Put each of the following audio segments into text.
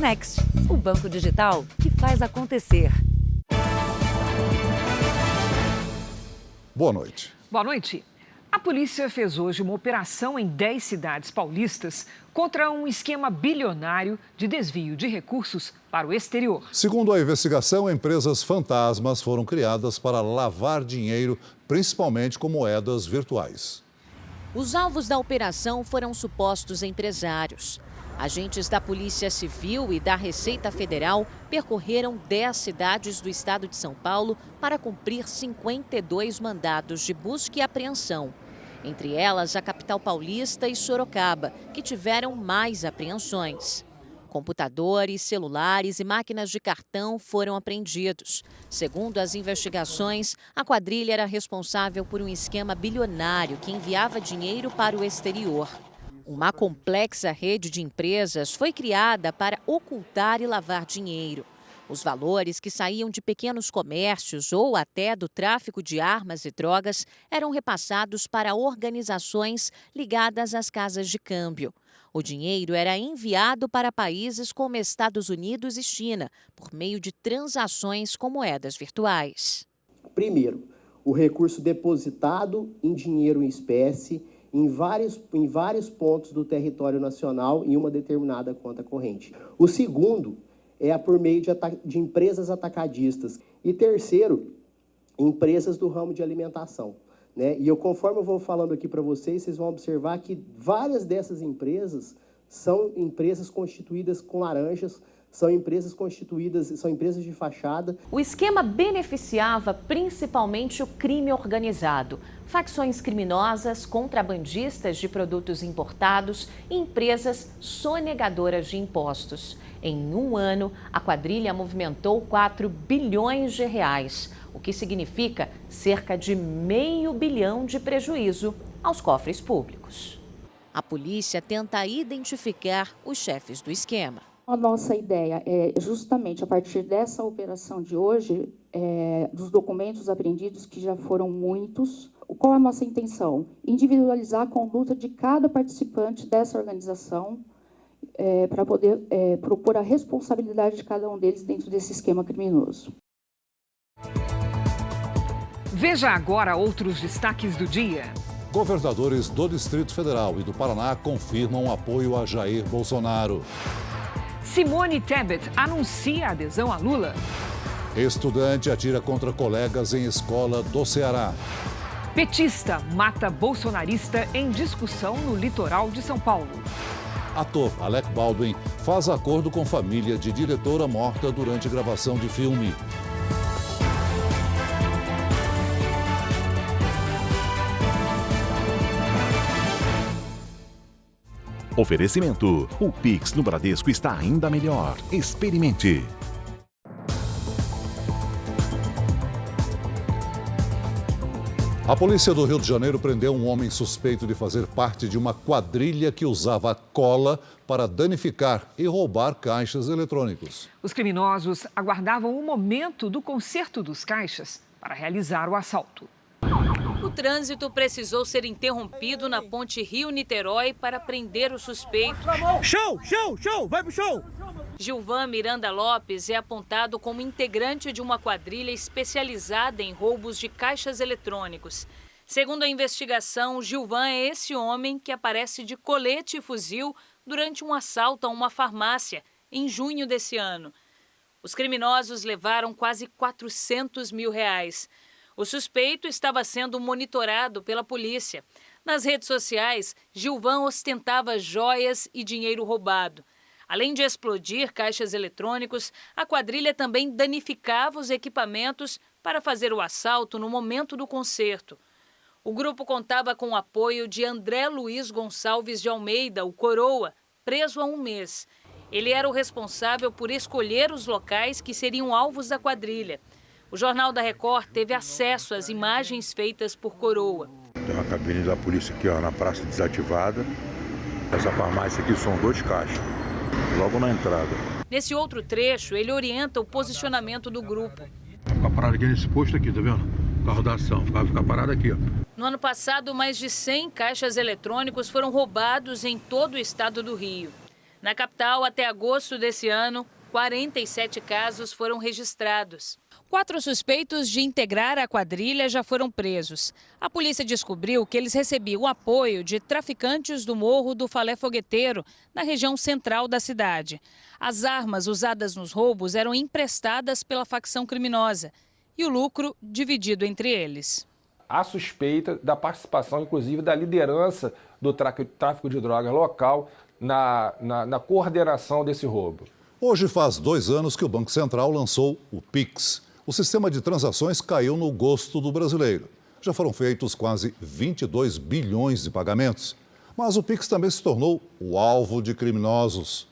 Next, o banco digital que faz acontecer. Boa noite. Boa noite. A polícia fez hoje uma operação em 10 cidades paulistas contra um esquema bilionário de desvio de recursos para o exterior. Segundo a investigação, empresas fantasmas foram criadas para lavar dinheiro, principalmente com moedas virtuais. Os alvos da operação foram supostos empresários. Agentes da Polícia Civil e da Receita Federal percorreram 10 cidades do estado de São Paulo para cumprir 52 mandados de busca e apreensão. Entre elas, a capital paulista e Sorocaba, que tiveram mais apreensões. Computadores, celulares e máquinas de cartão foram apreendidos. Segundo as investigações, a quadrilha era responsável por um esquema bilionário que enviava dinheiro para o exterior. Uma complexa rede de empresas foi criada para ocultar e lavar dinheiro. Os valores que saíam de pequenos comércios ou até do tráfico de armas e drogas eram repassados para organizações ligadas às casas de câmbio. O dinheiro era enviado para países como Estados Unidos e China, por meio de transações com moedas virtuais. Primeiro, o recurso depositado em dinheiro em espécie em vários pontos do território nacional em uma determinada conta corrente. O segundo é por meio de empresas atacadistas. E terceiro, empresas do ramo de alimentação. E conforme eu vou falando aqui para vocês, vocês vão observar que várias dessas empresas são empresas constituídas com laranjas, são empresas de fachada. O esquema beneficiava principalmente o crime organizado, facções criminosas, contrabandistas de produtos importados e empresas sonegadoras de impostos. Em um ano, a quadrilha movimentou 4 bilhões de reais, o que significa cerca de R$500 bilhão de prejuízo aos cofres públicos. A polícia tenta identificar os chefes do esquema. A nossa ideia é justamente a partir dessa operação de hoje, dos documentos apreendidos, que já foram muitos. Qual é a nossa intenção? Individualizar a conduta de cada participante dessa organização para poder propor a responsabilidade de cada um deles dentro desse esquema criminoso. Veja agora outros destaques do dia. Governadores do Distrito Federal e do Paraná confirmam apoio a Jair Bolsonaro. Simone Tebet anuncia adesão a Lula. Estudante atira contra colegas em escola do Ceará. Petista mata bolsonarista em discussão no litoral de São Paulo. Ator Alec Baldwin faz acordo com família de diretora morta durante gravação de filme. Oferecimento. O Pix no Bradesco está ainda melhor. Experimente. A polícia do Rio de Janeiro prendeu um homem suspeito de fazer parte de uma quadrilha que usava cola para danificar e roubar caixas eletrônicos. Os criminosos aguardavam o momento do conserto dos caixas para realizar o assalto. O trânsito precisou ser interrompido na ponte Rio-Niterói para prender o suspeito. Show! Vai pro show! Gilvan Miranda Lopes é apontado como integrante de uma quadrilha especializada em roubos de caixas eletrônicos. Segundo a investigação, Gilvan é esse homem que aparece de colete e fuzil durante um assalto a uma farmácia em junho desse ano. Os criminosos levaram quase R$400 mil. O suspeito estava sendo monitorado pela polícia. Nas redes sociais, Gilvan ostentava joias e dinheiro roubado. Além de explodir caixas eletrônicos, a quadrilha também danificava os equipamentos para fazer o assalto no momento do concerto. O grupo contava com o apoio de André Luiz Gonçalves de Almeida, o Coroa, preso há um mês. Ele era o responsável por escolher os locais que seriam alvos da quadrilha. O Jornal da Record teve acesso às imagens feitas por Coroa. Tem uma cabine da polícia aqui, na praça desativada. Essa farmácia aqui são 2 caixas, logo na entrada. Nesse outro trecho, ele orienta o posicionamento do grupo. Ficar parado aqui nesse posto aqui, tá vendo? Carro da ação, ficar parado aqui, ó. No ano passado, mais de 100 caixas eletrônicos foram roubados em todo o estado do Rio. Na capital, até agosto desse ano, 47 casos foram registrados. 4 suspeitos de integrar a quadrilha já foram presos. A polícia descobriu que eles recebiam o apoio de traficantes do Morro do Falé Fogueteiro, na região central da cidade. As armas usadas nos roubos eram emprestadas pela facção criminosa e o lucro dividido entre eles. Há suspeita da participação, inclusive, da liderança do tráfico de drogas local na coordenação desse roubo. Hoje faz 2 anos que o Banco Central lançou o Pix. O sistema de transações caiu no gosto do brasileiro. Já foram feitos quase 22 bilhões de pagamentos. Mas o Pix também se tornou o alvo de criminosos.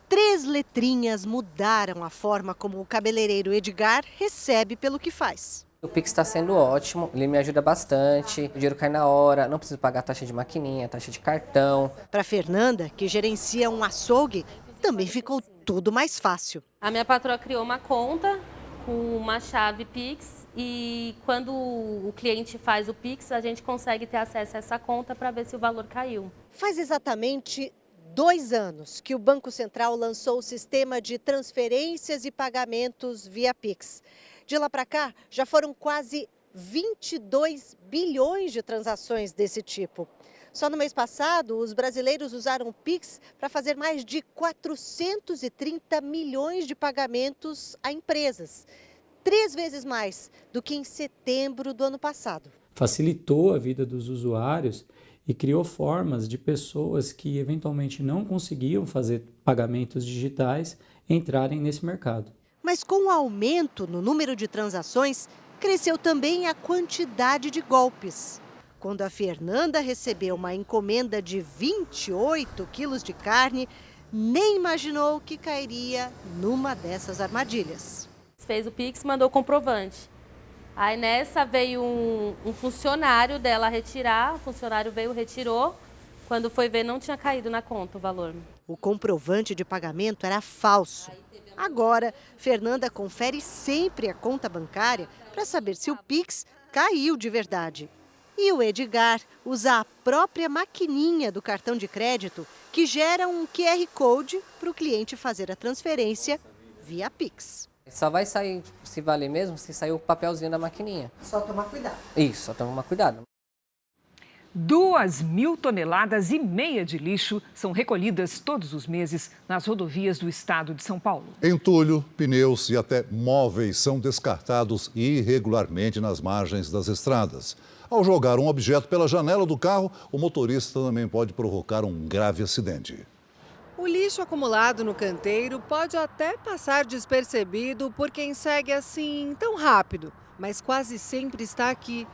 3 letrinhas mudaram a forma como o cabeleireiro Edgar recebe pelo que faz. O Pix está sendo ótimo, ele me ajuda bastante, o dinheiro cai na hora, não preciso pagar taxa de maquininha, taxa de cartão. Para Fernanda, que gerencia um açougue, também ficou tudo mais fácil. A minha patroa criou uma conta com uma chave Pix e quando o cliente faz o Pix, a gente consegue ter acesso a essa conta para ver se o valor caiu. Faz exatamente 2 anos que o Banco Central lançou o sistema de transferências e pagamentos via Pix. De lá para cá, já foram quase 22 bilhões de transações desse tipo. Só no mês passado, os brasileiros usaram o Pix para fazer mais de 430 milhões de pagamentos a empresas. 3 vezes mais do que em setembro do ano passado. Facilitou a vida dos usuários e criou formas de pessoas que eventualmente não conseguiam fazer pagamentos digitais entrarem nesse mercado. Mas com o aumento no número de transações, cresceu também a quantidade de golpes. Quando a Fernanda recebeu uma encomenda de 28 quilos de carne, nem imaginou que cairia numa dessas armadilhas. Fez o Pix, mandou o comprovante. Aí nessa veio um funcionário dela retirar, o funcionário veio, retirou. Quando foi ver, não tinha caído na conta o valor. O comprovante de pagamento era falso. Agora, Fernanda confere sempre a conta bancária para saber se o Pix caiu de verdade. E o Edgar usa a própria maquininha do cartão de crédito que gera um QR Code para o cliente fazer a transferência via Pix. Só vai sair, se valer mesmo, se sair o papelzinho da maquininha. Só tomar cuidado. Isso, só tomar cuidado. 2,5 toneladas de lixo são recolhidas todos os meses nas rodovias do estado de São Paulo. Entulho, pneus e até móveis são descartados irregularmente nas margens das estradas. Ao jogar um objeto pela janela do carro, o motorista também pode provocar um grave acidente. O lixo acumulado no canteiro pode até passar despercebido por quem segue assim tão rápido, mas quase sempre está aqui.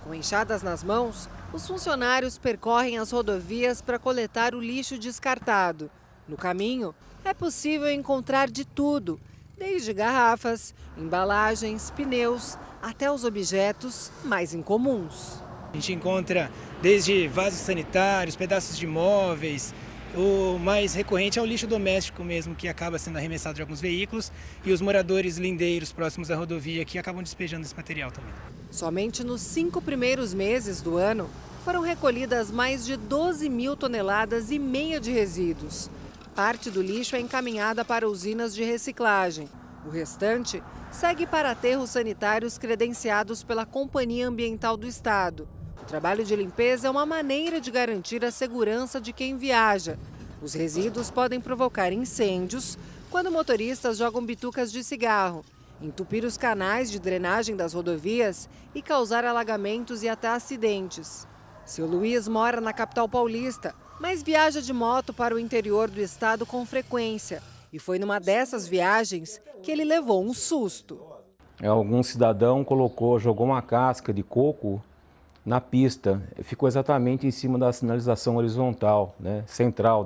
Com enxadas nas mãos, os funcionários percorrem as rodovias para coletar o lixo descartado. No caminho, é possível encontrar de tudo, desde garrafas, embalagens, pneus, até os objetos mais incomuns. A gente encontra desde vasos sanitários, pedaços de móveis. O mais recorrente é o lixo doméstico mesmo, que acaba sendo arremessado de alguns veículos, e os moradores lindeiros próximos à rodovia que acabam despejando esse material também. Somente nos 5 primeiros meses do ano, foram recolhidas mais de 12.000 toneladas e meia de resíduos. Parte do lixo é encaminhada para usinas de reciclagem. O restante segue para aterros sanitários credenciados pela Companhia Ambiental do Estado. O trabalho de limpeza é uma maneira de garantir a segurança de quem viaja. Os resíduos podem provocar incêndios quando motoristas jogam bitucas de cigarro, entupir os canais de drenagem das rodovias e causar alagamentos e até acidentes. Seu Luiz mora na capital paulista, mas viaja de moto para o interior do estado com frequência. E foi numa dessas viagens que ele levou um susto. Algum cidadão jogou uma casca de coco na pista. Ficou exatamente em cima da sinalização horizontal, central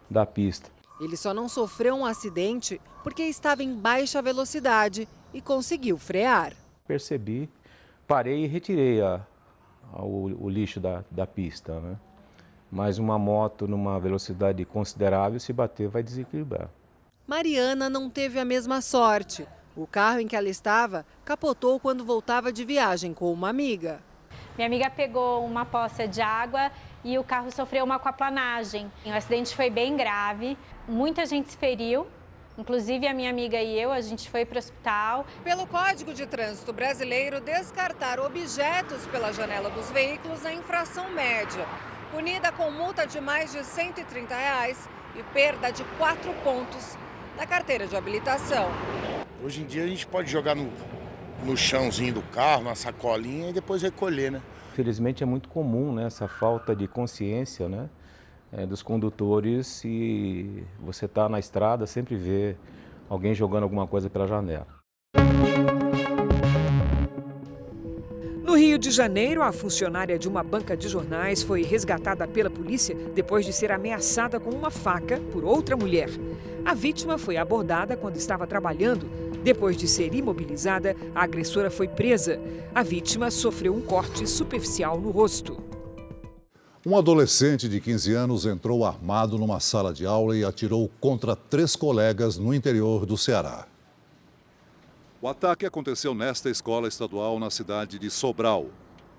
da pista. Ele só não sofreu um acidente porque estava em baixa velocidade e conseguiu frear. Percebi, parei e retirei o lixo da pista. Mas uma moto numa velocidade considerável, se bater, vai desequilibrar. Mariana não teve a mesma sorte. O carro em que ela estava capotou quando voltava de viagem com uma amiga. Minha amiga pegou uma poça de água e o carro sofreu uma aquaplanagem. O acidente foi bem grave, muita gente se feriu, inclusive a minha amiga e eu, a gente foi para o hospital. Pelo Código de Trânsito Brasileiro, descartar objetos pela janela dos veículos é infração média, punida com multa de mais de R$ 130 e perda de 4 pontos na carteira de habilitação. Hoje em dia a gente pode jogar no chãozinho do carro, na sacolinha e depois recolher, né? Infelizmente é muito comum, né, essa falta de consciência, né, dos condutores, e você está na estrada, sempre vê alguém jogando alguma coisa pela janela. No Rio de Janeiro, a funcionária de uma banca de jornais foi resgatada pela polícia depois de ser ameaçada com uma faca por outra mulher. A vítima foi abordada quando estava trabalhando. Depois de ser imobilizada, a agressora foi presa. A vítima sofreu um corte superficial no rosto. Um adolescente de 15 anos entrou armado numa sala de aula e atirou contra 3 colegas no interior do Ceará. O ataque aconteceu nesta escola estadual na cidade de Sobral.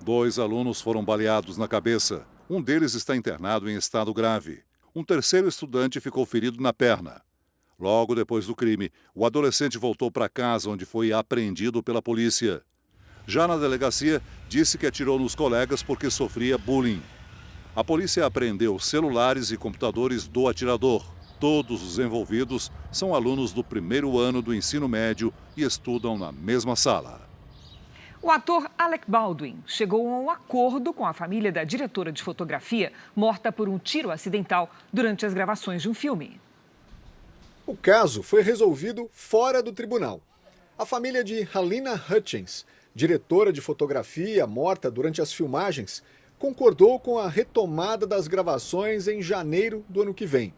2 alunos foram baleados na cabeça. Um deles está internado em estado grave. Um terceiro estudante ficou ferido na perna. Logo depois do crime, o adolescente voltou para casa, onde foi apreendido pela polícia. Já na delegacia, disse que atirou nos colegas porque sofria bullying. A polícia apreendeu celulares e computadores do atirador. Todos os envolvidos são alunos do 1º ano do ensino médio e estudam na mesma sala. O ator Alec Baldwin chegou a um acordo com a família da diretora de fotografia morta por um tiro acidental durante as gravações de um filme. O caso foi resolvido fora do tribunal. A família de Halyna Hutchins, diretora de fotografia morta durante as filmagens, concordou com a retomada das gravações em janeiro do ano que vem.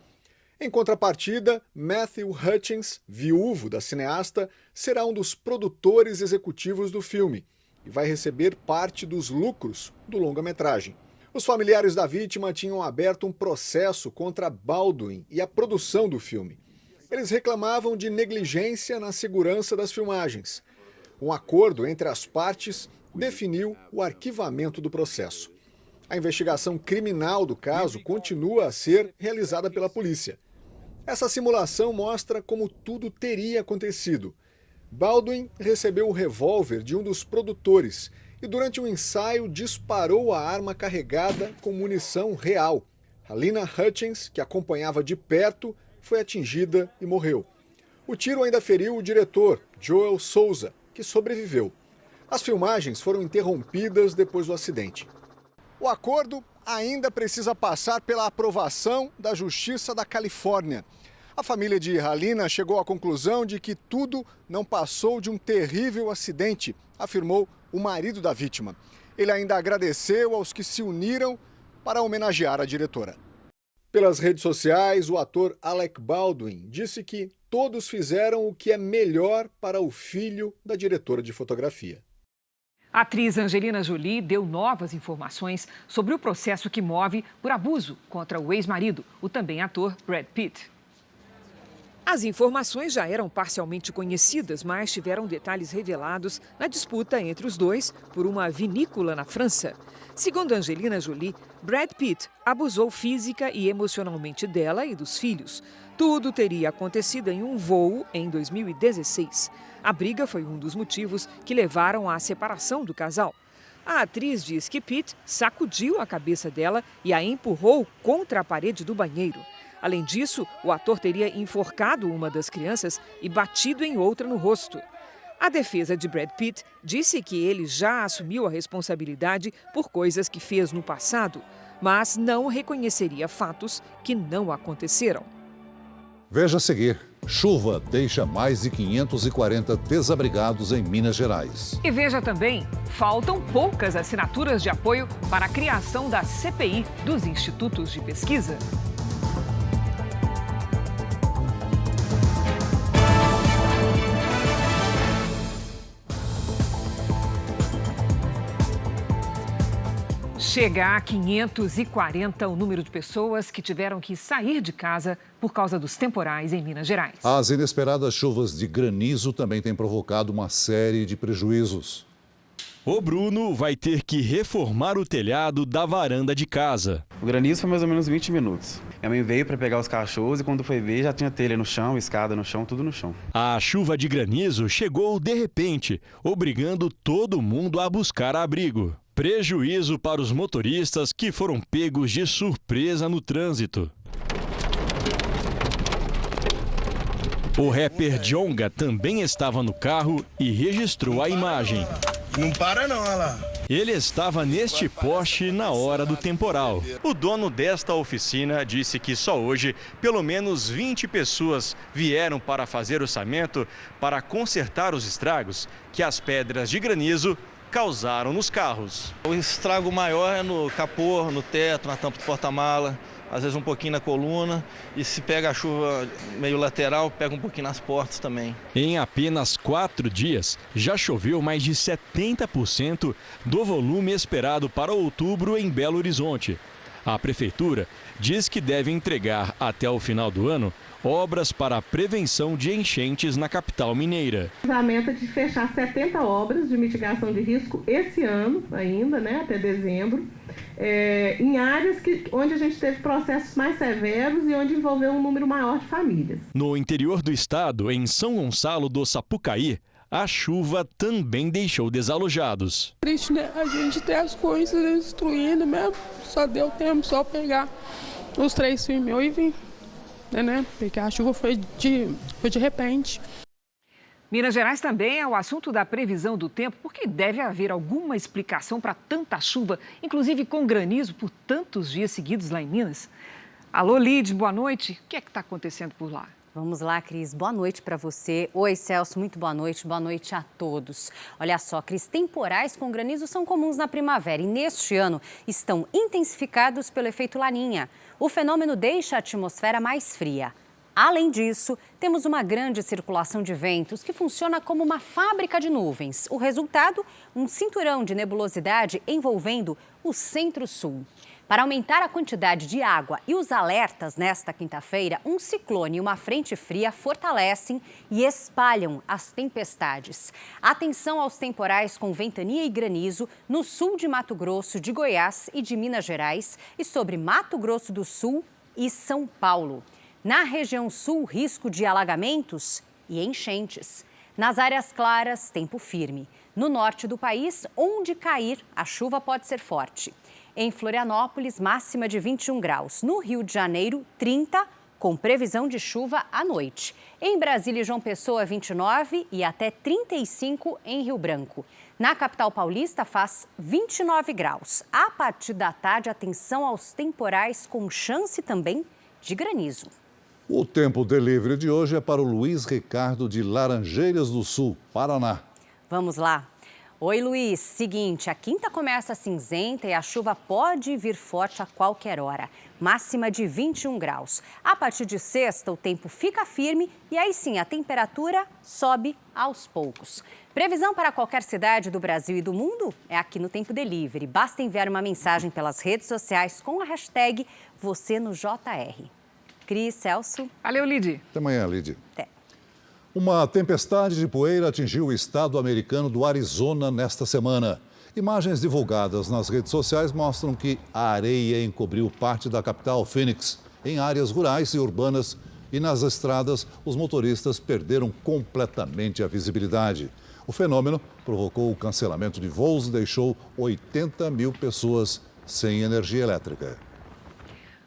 Em contrapartida, Matthew Hutchins, viúvo da cineasta, será um dos produtores executivos do filme e vai receber parte dos lucros do longa-metragem. Os familiares da vítima tinham aberto um processo contra Baldwin e a produção do filme. Eles reclamavam de negligência na segurança das filmagens. Um acordo entre as partes definiu o arquivamento do processo. A investigação criminal do caso continua a ser realizada pela polícia. Essa simulação mostra como tudo teria acontecido. Baldwin recebeu o revólver de um dos produtores e, durante um ensaio, disparou a arma carregada com munição real. Halyna Hutchins, que acompanhava de perto, foi atingida e morreu. O tiro ainda feriu o diretor, Joel Souza, que sobreviveu. As filmagens foram interrompidas depois do acidente. O acordo ainda precisa passar pela aprovação da Justiça da Califórnia. A família de Halyna chegou à conclusão de que tudo não passou de um terrível acidente, afirmou o marido da vítima. Ele ainda agradeceu aos que se uniram para homenagear a diretora. Pelas redes sociais, o ator Alec Baldwin disse que todos fizeram o que é melhor para o filho da diretora de fotografia. A atriz Angelina Jolie deu novas informações sobre o processo que move por abuso contra o ex-marido, o também ator Brad Pitt. As informações já eram parcialmente conhecidas, mas tiveram detalhes revelados na disputa entre os dois por uma vinícola na França. Segundo Angelina Jolie, Brad Pitt abusou física e emocionalmente dela e dos filhos. Tudo teria acontecido em um voo em 2016. A briga foi um dos motivos que levaram à separação do casal. A atriz diz que Pitt sacudiu a cabeça dela e a empurrou contra a parede do banheiro. Além disso, o ator teria enforcado uma das crianças e batido em outra no rosto. A defesa de Brad Pitt disse que ele já assumiu a responsabilidade por coisas que fez no passado, mas não reconheceria fatos que não aconteceram. Veja a seguir. Chuva deixa mais de 540 desabrigados em Minas Gerais. E veja também, faltam poucas assinaturas de apoio para a criação da CPI dos institutos de pesquisa. Chega a 540 o número de pessoas que tiveram que sair de casa por causa dos temporais em Minas Gerais. As inesperadas chuvas de granizo também têm provocado uma série de prejuízos. O Bruno vai ter que reformar o telhado da varanda de casa. O granizo foi mais ou menos 20 minutos. Minha mãe veio para pegar os cachorros e quando foi ver já tinha telha no chão, escada no chão, tudo no chão. A chuva de granizo chegou de repente, obrigando todo mundo a buscar abrigo. Prejuízo para os motoristas que foram pegos de surpresa no trânsito. O rapper Djonga também estava no carro e registrou a imagem. Não para não, olha lá. Ele estava neste poste na hora do temporal. O dono desta oficina disse que só hoje, pelo menos 20 pessoas vieram para fazer orçamento para consertar os estragos que as pedras de granizo causaram nos carros. O estrago maior é no capô, no teto, na tampa do porta-mala, às vezes um pouquinho na coluna, e se pega a chuva meio lateral, pega um pouquinho nas portas também. Em apenas 4 dias, já choveu mais de 70% do volume esperado para outubro em Belo Horizonte. A prefeitura diz que deve entregar até o final do ano obras para a prevenção de enchentes na capital mineira. A meta é de fechar 70 obras de mitigação de risco esse ano ainda, até dezembro, em áreas onde a gente teve processos mais severos e onde envolveu um número maior de famílias. No interior do estado, em São Gonçalo do Sapucaí, a chuva também deixou desalojados. Triste, né? A gente tem as coisas destruindo mesmo. Só deu tempo só pegar os 3 filhos meus e vir. Né? Porque a chuva foi de repente. Minas Gerais também é o assunto da previsão do tempo, porque deve haver alguma explicação para tanta chuva, inclusive com granizo por tantos dias seguidos lá em Minas. Alô, Lid, boa noite. O que é que está acontecendo por lá? Vamos lá, Cris. Boa noite para você. Oi, Celso. Muito boa noite. Boa noite a todos. Olha só, Cris, temporais com granizo são comuns na primavera e neste ano estão intensificados pelo efeito Laninha. O fenômeno deixa a atmosfera mais fria. Além disso, temos uma grande circulação de ventos que funciona como uma fábrica de nuvens. O resultado, um cinturão de nebulosidade envolvendo o centro-sul. Para aumentar a quantidade de água e os alertas nesta quinta-feira, um ciclone e uma frente fria fortalecem e espalham as tempestades. Atenção aos temporais com ventania e granizo no sul de Mato Grosso, de Goiás e de Minas Gerais e sobre Mato Grosso do Sul e São Paulo. Na região sul, risco de alagamentos e enchentes. Nas áreas claras, tempo firme. No norte do país, onde cair, a chuva pode ser forte. Em Florianópolis, máxima de 21 graus. No Rio de Janeiro, 30, com previsão de chuva à noite. Em Brasília e João Pessoa, 29 e até 35 em Rio Branco. Na capital paulista, faz 29 graus. A partir da tarde, atenção aos temporais com chance também de granizo. O Tempo Delivery de hoje é para o Luiz Ricardo de Laranjeiras do Sul, Paraná. Vamos lá. Oi, Luiz. Seguinte, a quinta começa cinzenta e a chuva pode vir forte a qualquer hora. Máxima de 21 graus. A partir de sexta, o tempo fica firme e aí sim a temperatura sobe aos poucos. Previsão para qualquer cidade do Brasil e do mundo é aqui no Tempo Delivery. Basta enviar uma mensagem pelas redes sociais com a hashtag #VocênoJR. Cris, Celso. Valeu, Lid. Até amanhã, Lid. Até. Uma tempestade de poeira atingiu o estado americano do Arizona nesta semana. Imagens divulgadas nas redes sociais mostram que a areia encobriu parte da capital, Phoenix. Em áreas rurais e urbanas e nas estradas, os motoristas perderam completamente a visibilidade. O fenômeno provocou o cancelamento de voos e deixou 80 mil pessoas sem energia elétrica.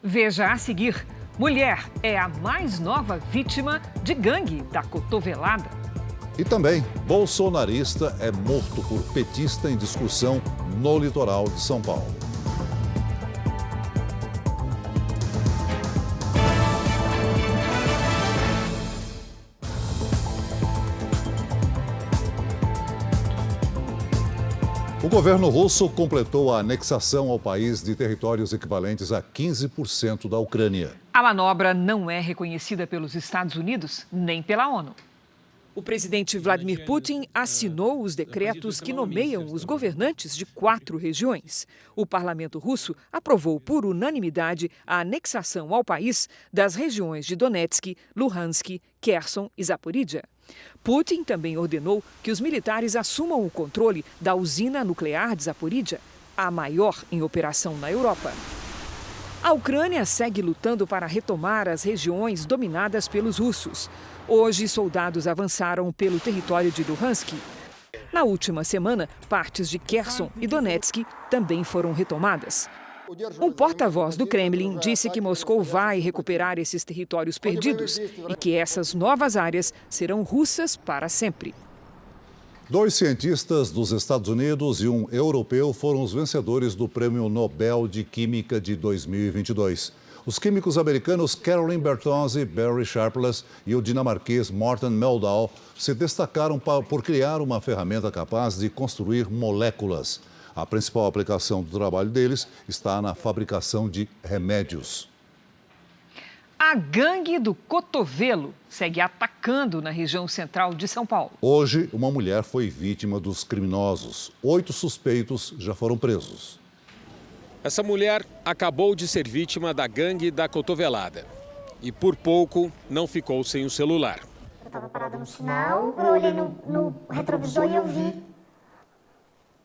Veja a seguir. Mulher é a mais nova vítima de gangue da cotovelada. E também, bolsonarista é morto por petista em discussão no litoral de São Paulo. O governo russo completou a anexação ao país de territórios equivalentes a 15% da Ucrânia. A manobra não é reconhecida pelos Estados Unidos nem pela ONU. O presidente Vladimir Putin assinou os decretos que nomeiam os governantes de 4 regiões. O parlamento russo aprovou por unanimidade a anexação ao país das regiões de Donetsk, Luhansk, Kherson e Zaporídia. Putin também ordenou que os militares assumam o controle da usina nuclear de Zaporídia, a maior em operação na Europa. A Ucrânia segue lutando para retomar as regiões dominadas pelos russos. Hoje, soldados avançaram pelo território de Luhansk. Na última semana, partes de Kherson e Donetsk também foram retomadas. Um porta-voz do Kremlin disse que Moscou vai recuperar esses territórios perdidos e que essas novas áreas serão russas para sempre. 2 cientistas dos Estados Unidos e um europeu foram os vencedores do Prêmio Nobel de Química de 2022. Os químicos americanos Caroline Bertozzi, Barry Sharpless e o dinamarquês Morten Meldal se destacaram por criar uma ferramenta capaz de construir moléculas. A principal aplicação do trabalho deles está na fabricação de remédios. A gangue do cotovelo segue atacando na região central de São Paulo. Hoje, uma mulher foi vítima dos criminosos. 8 suspeitos já foram presos. Essa mulher acabou de ser vítima da gangue da cotovelada. E por pouco não ficou sem o celular. Eu estava parada no sinal, eu olhei no retrovisor e eu vi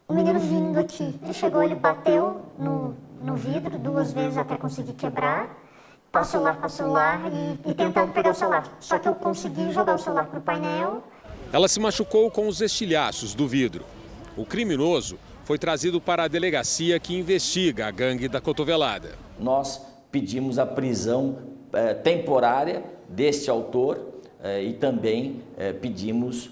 o menino vindo aqui. Ele chegou, ele bateu no vidro 2 vezes até conseguir quebrar. Passo celular e tentando pegar o celular. Só que eu consegui jogar o celular para o painel. Ela se machucou com os estilhaços do vidro. O criminoso foi trazido para a delegacia que investiga a gangue da cotovelada. Nós pedimos a prisão temporária deste autor e também pedimos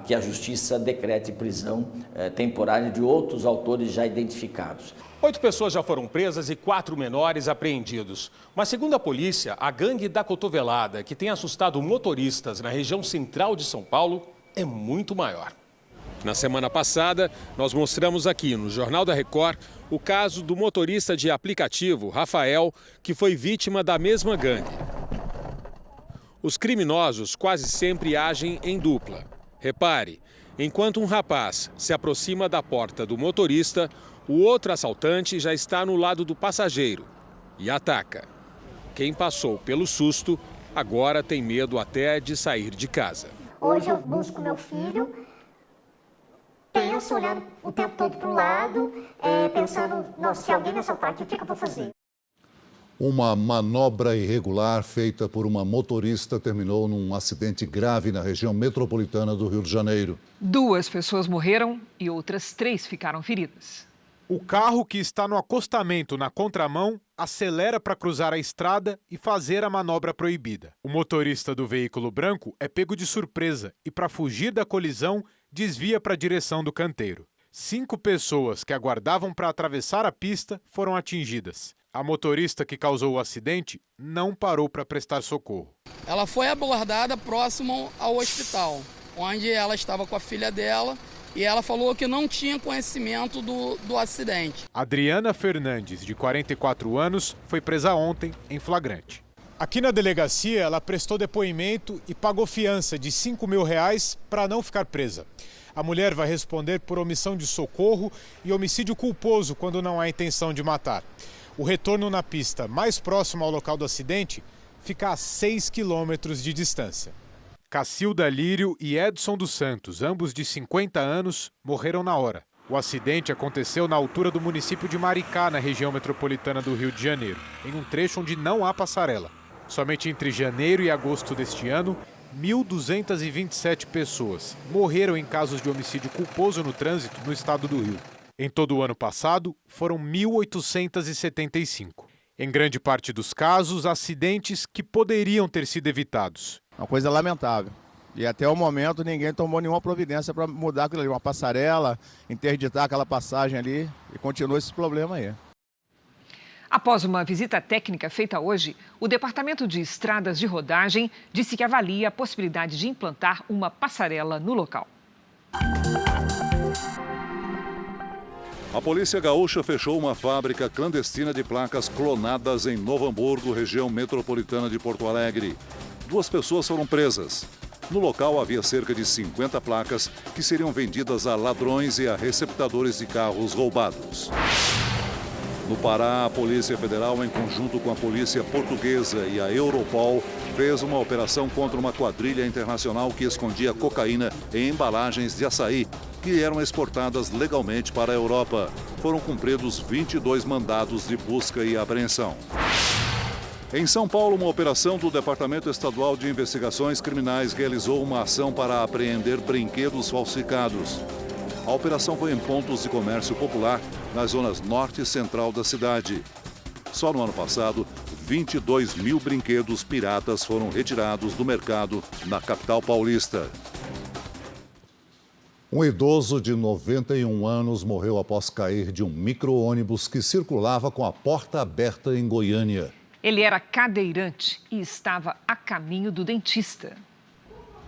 que a Justiça decrete prisão temporária de outros autores já identificados. 8 pessoas já foram presas e 4 menores apreendidos. Mas segundo a polícia, a gangue da cotovelada, que tem assustado motoristas na região central de São Paulo, é muito maior. Na semana passada, nós mostramos aqui no Jornal da Record o caso do motorista de aplicativo, Rafael, que foi vítima da mesma gangue. Os criminosos quase sempre agem em dupla. Repare, enquanto um rapaz se aproxima da porta do motorista, o outro assaltante já está no lado do passageiro e ataca. Quem passou pelo susto agora tem medo até de sair de casa. Hoje eu busco meu filho, penso olhando o tempo todo para o lado, pensando, nossa, se alguém me assaltar aqui, o que eu vou fazer? Uma manobra irregular feita por uma motorista terminou num acidente grave na região metropolitana do Rio de Janeiro. 2 pessoas morreram e outras 3 ficaram feridas. O carro, que está no acostamento na contramão, acelera para cruzar a estrada e fazer a manobra proibida. O motorista do veículo branco é pego de surpresa e, para fugir da colisão, desvia para a direção do canteiro. 5 pessoas que aguardavam para atravessar a pista foram atingidas. A motorista que causou o acidente não parou para prestar socorro. Ela foi abordada próximo ao hospital, onde ela estava com a filha dela. E ela falou que não tinha conhecimento do acidente. Adriana Fernandes, de 44 anos, foi presa ontem em flagrante. Aqui na delegacia, ela prestou depoimento e pagou fiança de R$5.000 para não ficar presa. A mulher vai responder por omissão de socorro e homicídio culposo quando não há intenção de matar. O retorno na pista mais próximo ao local do acidente fica a 6 quilômetros de distância. Cacilda Lírio e Edson dos Santos, ambos de 50 anos, morreram na hora. O acidente aconteceu na altura do município de Maricá, na região metropolitana do Rio de Janeiro, em um trecho onde não há passarela. Somente entre janeiro e agosto deste ano, 1.227 pessoas morreram em casos de homicídio culposo no trânsito no estado do Rio. Em todo o ano passado, foram 1.875. Em grande parte dos casos, acidentes que poderiam ter sido evitados. Uma coisa lamentável. E até o momento ninguém tomou nenhuma providência para mudar aquilo ali, uma passarela, interditar aquela passagem ali, e continua esse problema aí. Após uma visita técnica feita hoje, o Departamento de Estradas de Rodagem disse que avalia a possibilidade de implantar uma passarela no local. A Polícia Gaúcha fechou uma fábrica clandestina de placas clonadas em Novo Hamburgo, região metropolitana de Porto Alegre. 2 pessoas foram presas. No local havia cerca de 50 placas que seriam vendidas a ladrões e a receptadores de carros roubados. No Pará, a Polícia Federal, em conjunto com a Polícia Portuguesa e a Europol, fez uma operação contra uma quadrilha internacional que escondia cocaína em embalagens de açaí, que eram exportadas legalmente para a Europa. Foram cumpridos 22 mandados de busca e apreensão. Em São Paulo, uma operação do Departamento Estadual de Investigações Criminais realizou uma ação para apreender brinquedos falsificados. A operação foi em pontos de comércio popular nas zonas norte e central da cidade. Só no ano passado, 22 mil brinquedos piratas foram retirados do mercado na capital paulista. Um idoso de 91 anos morreu após cair de um micro-ônibus que circulava com a porta aberta em Goiânia. Ele era cadeirante e estava a caminho do dentista.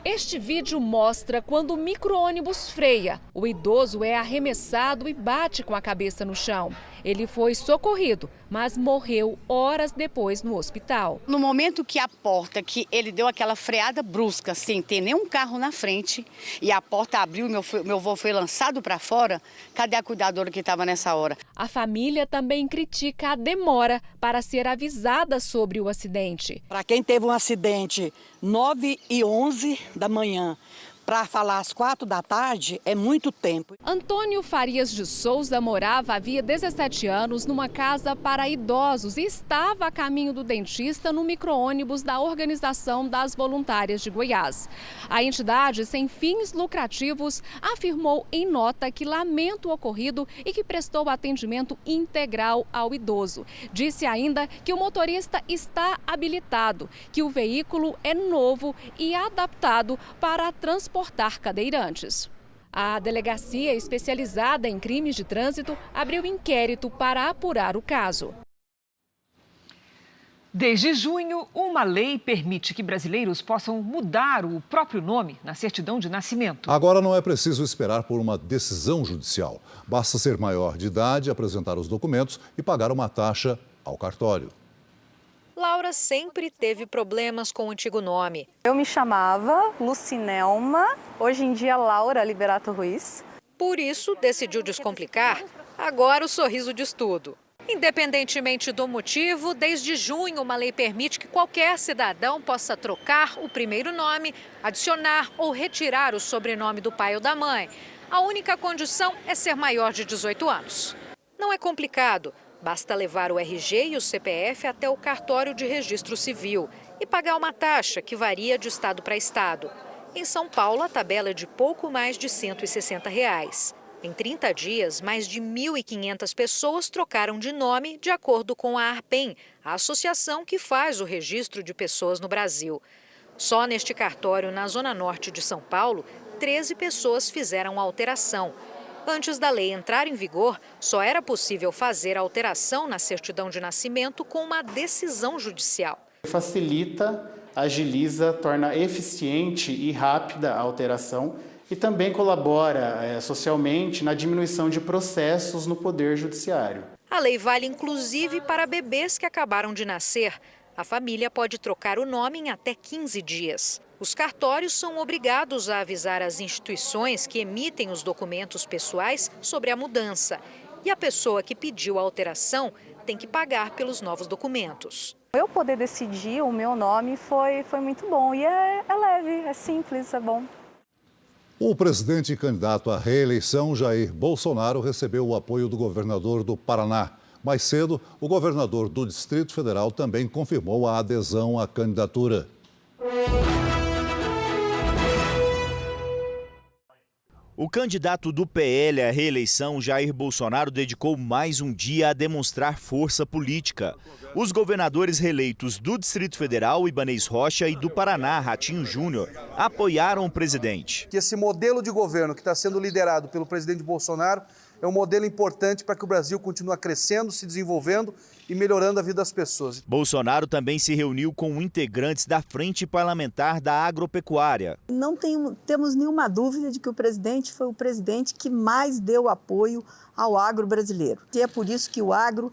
Este vídeo mostra quando o micro-ônibus freia. O idoso é arremessado e bate com a cabeça no chão. Ele foi socorrido, mas morreu horas depois no hospital. No momento que a porta, que ele deu aquela freada brusca, sem ter nenhum carro na frente, e a porta abriu, meu avô foi lançado para fora, cadê a cuidadora que estava nessa hora? A família também critica a demora para ser avisada sobre o acidente. Para quem teve um acidente 9h11 da manhã, para falar às 4 da tarde, é muito tempo. Antônio Farias de Souza morava havia 17 anos numa casa para idosos e estava a caminho do dentista no micro-ônibus da Organização das Voluntárias de Goiás. A entidade, sem fins lucrativos, afirmou em nota que lamenta o ocorrido e que prestou atendimento integral ao idoso. Disse ainda que o motorista está habilitado, que o veículo é novo e adaptado para transportar cadeirantes. A delegacia especializada em crimes de trânsito abriu inquérito para apurar o caso. Desde junho, uma lei permite que brasileiros possam mudar o próprio nome na certidão de nascimento. Agora não é preciso esperar por uma decisão judicial. Basta ser maior de idade, apresentar os documentos e pagar uma taxa ao cartório. Laura sempre teve problemas com o antigo nome. Eu me chamava Lucinelma, hoje em dia Laura Liberato Ruiz. Por isso, decidiu descomplicar. Agora o sorriso diz tudo. Independentemente do motivo, desde junho uma lei permite que qualquer cidadão possa trocar o primeiro nome, adicionar ou retirar o sobrenome do pai ou da mãe. A única condição é ser maior de 18 anos. Não é complicado. Basta levar o RG e o CPF até o cartório de registro civil e pagar uma taxa que varia de estado para estado. Em São Paulo, a tabela é de pouco mais de R$ 160. Em 30 dias, mais de 1.500 pessoas trocaram de nome, de acordo com a ARPEM, a associação que faz o registro de pessoas no Brasil. Só neste cartório, na zona norte de São Paulo, 13 pessoas fizeram a alteração. Antes da lei entrar em vigor, só era possível fazer a alteração na certidão de nascimento com uma decisão judicial. Facilita, agiliza, torna eficiente e rápida a alteração e também colabora socialmente na diminuição de processos no Poder Judiciário. A lei vale inclusive para bebês que acabaram de nascer. A família pode trocar o nome em até 15 dias. Os cartórios são obrigados a avisar as instituições que emitem os documentos pessoais sobre a mudança. E a pessoa que pediu a alteração tem que pagar pelos novos documentos. Eu poder decidir o meu nome foi muito bom e é leve, é simples, é bom. O presidente e candidato à reeleição, Jair Bolsonaro, recebeu o apoio do governador do Paraná. Mais cedo, o governador do Distrito Federal também confirmou a adesão à candidatura. O candidato do PL à reeleição, Jair Bolsonaro, dedicou mais um dia a demonstrar força política. Os governadores reeleitos do Distrito Federal, Ibanez Rocha, e do Paraná, Ratinho Júnior, apoiaram o presidente. Que esse modelo de governo que está sendo liderado pelo presidente Bolsonaro é um modelo importante para que o Brasil continue crescendo, se desenvolvendo e melhorando a vida das pessoas. Bolsonaro também se reuniu com integrantes da Frente Parlamentar da Agropecuária. Não temos nenhuma dúvida de que o presidente foi o presidente que mais deu apoio ao agro brasileiro. E é por isso que o agro,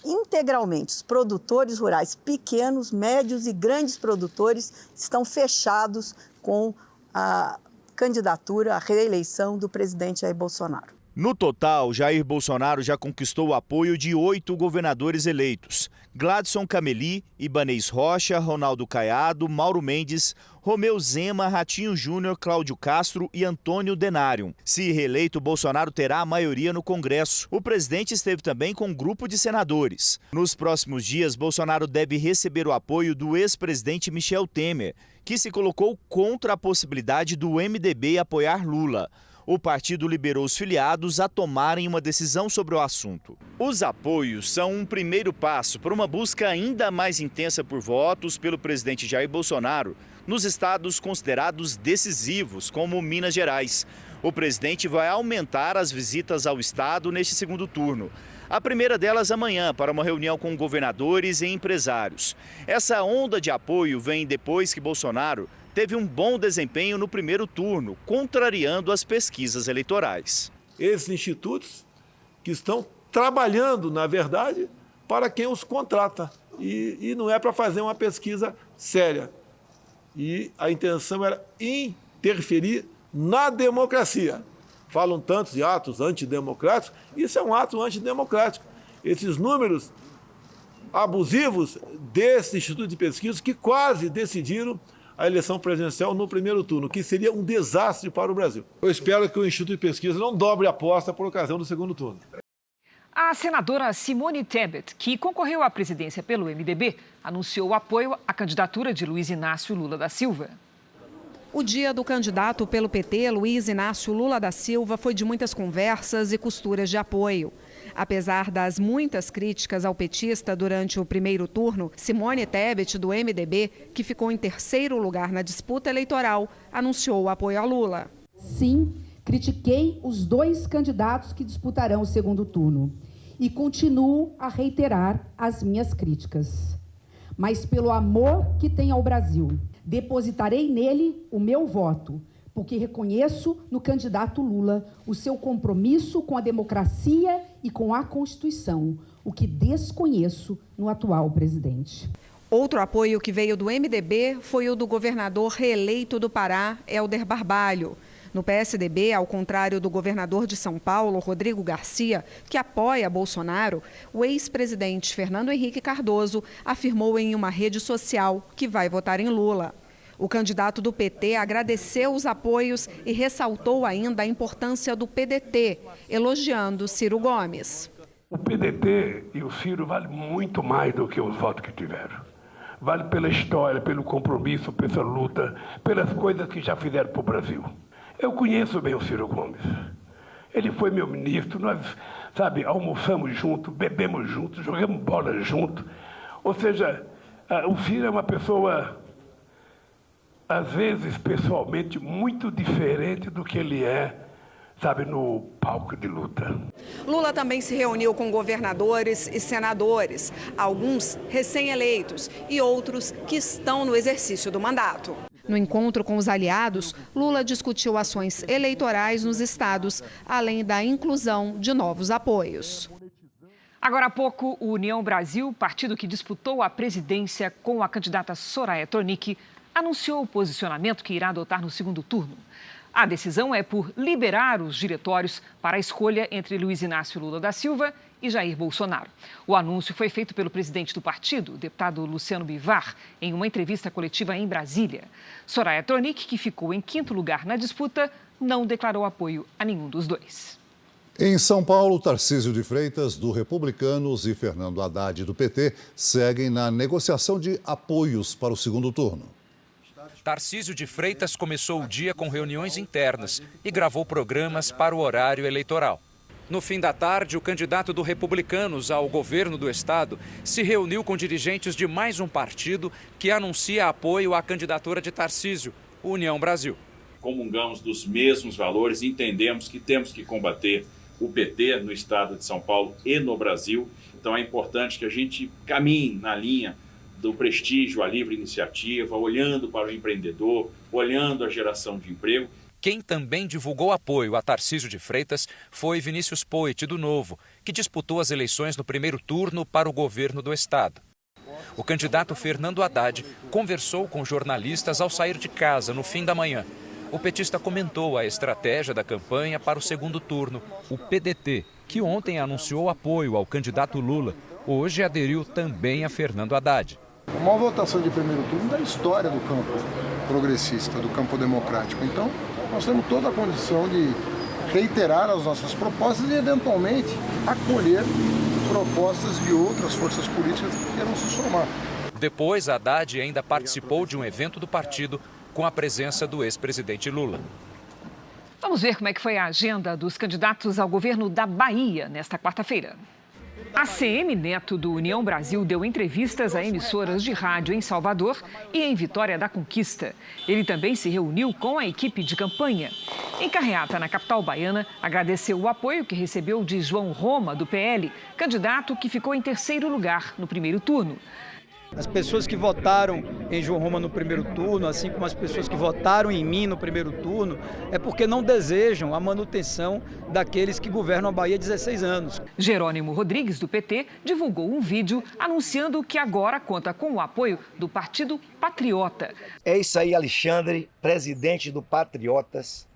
integralmente, os produtores rurais pequenos, médios e grandes produtores estão fechados com a candidatura à reeleição do presidente Jair Bolsonaro. No total, Jair Bolsonaro já conquistou o apoio de 8 governadores eleitos: Gladson Cameli, Ibanez Rocha, Ronaldo Caiado, Mauro Mendes, Romeu Zema, Ratinho Júnior, Cláudio Castro e Antônio Denário. Se reeleito, Bolsonaro terá a maioria no Congresso. O presidente esteve também com um grupo de senadores. Nos próximos dias, Bolsonaro deve receber o apoio do ex-presidente Michel Temer, que se colocou contra a possibilidade do MDB apoiar Lula. O partido liberou os filiados a tomarem uma decisão sobre o assunto. Os apoios são um primeiro passo para uma busca ainda mais intensa por votos pelo presidente Jair Bolsonaro nos estados considerados decisivos, como Minas Gerais. O presidente vai aumentar as visitas ao estado neste segundo turno. A primeira delas amanhã, para uma reunião com governadores e empresários. Essa onda de apoio vem depois que Bolsonaro teve um bom desempenho no primeiro turno, contrariando as pesquisas eleitorais. Esses institutos que estão trabalhando, na verdade, para quem os contrata. E não é para fazer uma pesquisa séria. E a intenção era interferir na democracia. Falam tantos de atos antidemocráticos, isso é um ato antidemocrático. Esses números abusivos desse instituto de pesquisa que quase decidiram a eleição presidencial no primeiro turno, que seria um desastre para o Brasil. Eu espero que o Instituto de Pesquisa não dobre a aposta por ocasião do segundo turno. A senadora Simone Tebet, que concorreu à presidência pelo MDB, anunciou o apoio à candidatura de Luiz Inácio Lula da Silva. O dia do candidato pelo PT, Luiz Inácio Lula da Silva, foi de muitas conversas e costuras de apoio. Apesar das muitas críticas ao petista durante o primeiro turno, Simone Tebet, do MDB, que ficou em terceiro lugar na disputa eleitoral, anunciou o apoio a Lula. Sim, critiquei os 2 candidatos que disputarão o segundo turno e continuo a reiterar as minhas críticas. Mas pelo amor que tem ao Brasil, depositarei nele o meu voto, porque reconheço no candidato Lula o seu compromisso com a democracia e com a Constituição, o que desconheço no atual presidente. Outro apoio que veio do MDB foi o do governador reeleito do Pará, Hélder Barbalho. No PSDB, ao contrário do governador de São Paulo, Rodrigo Garcia, que apoia Bolsonaro, o ex-presidente Fernando Henrique Cardoso afirmou em uma rede social que vai votar em Lula. O candidato do PT agradeceu os apoios e ressaltou ainda a importância do PDT, elogiando Ciro Gomes. O PDT e o Ciro valem muito mais do que os votos que tiveram. Vale pela história, pelo compromisso, pela luta, pelas coisas que já fizeram para o Brasil. Eu conheço bem o Ciro Gomes. Ele foi meu ministro, nós, almoçamos juntos, bebemos juntos, jogamos bola juntos. Ou seja, o Ciro é uma pessoa, às vezes, pessoalmente, muito diferente do que ele é, no palco de luta. Lula também se reuniu com governadores e senadores, alguns recém-eleitos e outros que estão no exercício do mandato. No encontro com os aliados, Lula discutiu ações eleitorais nos estados, além da inclusão de novos apoios. Agora há pouco, o União Brasil, partido que disputou a presidência com a candidata Soraya Tronic, anunciou o posicionamento que irá adotar no segundo turno. A decisão é por liberar os diretórios para a escolha entre Luiz Inácio Lula da Silva e Jair Bolsonaro. O anúncio foi feito pelo presidente do partido, o deputado Luciano Bivar, em uma entrevista coletiva em Brasília. Soraya Tronic, que ficou em 5º lugar na disputa, não declarou apoio a nenhum dos dois. Em São Paulo, Tarcísio de Freitas, do Republicanos, e Fernando Haddad, do PT, seguem na negociação de apoios para o segundo turno. Tarcísio de Freitas começou o dia com reuniões internas e gravou programas para o horário eleitoral. No fim da tarde, o candidato do Republicanos ao governo do estado se reuniu com dirigentes de mais um partido que anuncia apoio à candidatura de Tarcísio, União Brasil. Comungamos dos mesmos valores e entendemos que temos que combater o PT no estado de São Paulo e no Brasil. Então é importante que a gente caminhe na linha do prestígio à livre iniciativa, olhando para o empreendedor, olhando a geração de emprego. Quem também divulgou apoio a Tarcísio de Freitas foi Vinícius Poit, do Novo, que disputou as eleições no primeiro turno para o governo do estado. O candidato Fernando Haddad conversou com jornalistas ao sair de casa no fim da manhã. O petista comentou a estratégia da campanha para o segundo turno. O PDT, que ontem anunciou apoio ao candidato Lula, hoje aderiu também a Fernando Haddad. A maior votação de primeiro turno da história do campo progressista, do campo democrático. Então, nós temos toda a condição de reiterar as nossas propostas e, eventualmente, acolher propostas de outras forças políticas que queiram se somar. Depois, Haddad ainda participou de um evento do partido com a presença do ex-presidente Lula. Vamos ver como é que foi a agenda dos candidatos ao governo da Bahia nesta quarta-feira. ACM Neto, do União Brasil, deu entrevistas a emissoras de rádio em Salvador e em Vitória da Conquista. Ele também se reuniu com a equipe de campanha. Em carreata, na capital baiana, agradeceu o apoio que recebeu de João Roma, do PL, candidato que ficou em terceiro lugar no primeiro turno. As pessoas que votaram em João Roma no primeiro turno, assim como as pessoas que votaram em mim no primeiro turno, é porque não desejam a manutenção daqueles que governam a Bahia há 16 anos. Jerônimo Rodrigues, do PT, divulgou um vídeo anunciando que agora conta com o apoio do Partido Patriota. É isso aí, Alexandre, presidente do Patriotas.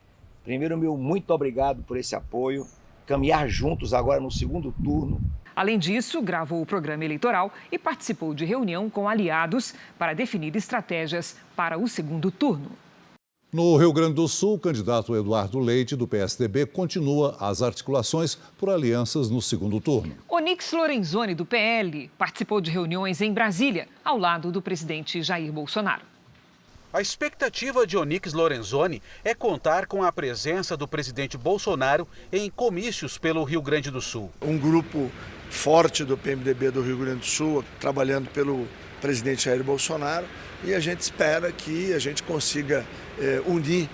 Primeiro, meu muito obrigado por esse apoio. Caminhar juntos agora no segundo turno. Além disso, gravou o programa eleitoral e participou de reunião com aliados para definir estratégias para o segundo turno. No Rio Grande do Sul, o candidato Eduardo Leite, do PSDB, continua as articulações por alianças no segundo turno. Onyx Lorenzoni, do PL, participou de reuniões em Brasília, ao lado do presidente Jair Bolsonaro. A expectativa de Onyx Lorenzoni é contar com a presença do presidente Bolsonaro em comícios pelo Rio Grande do Sul. Um grupo forte do PMDB do Rio Grande do Sul, trabalhando pelo presidente Jair Bolsonaro, e a gente espera que a gente consiga unir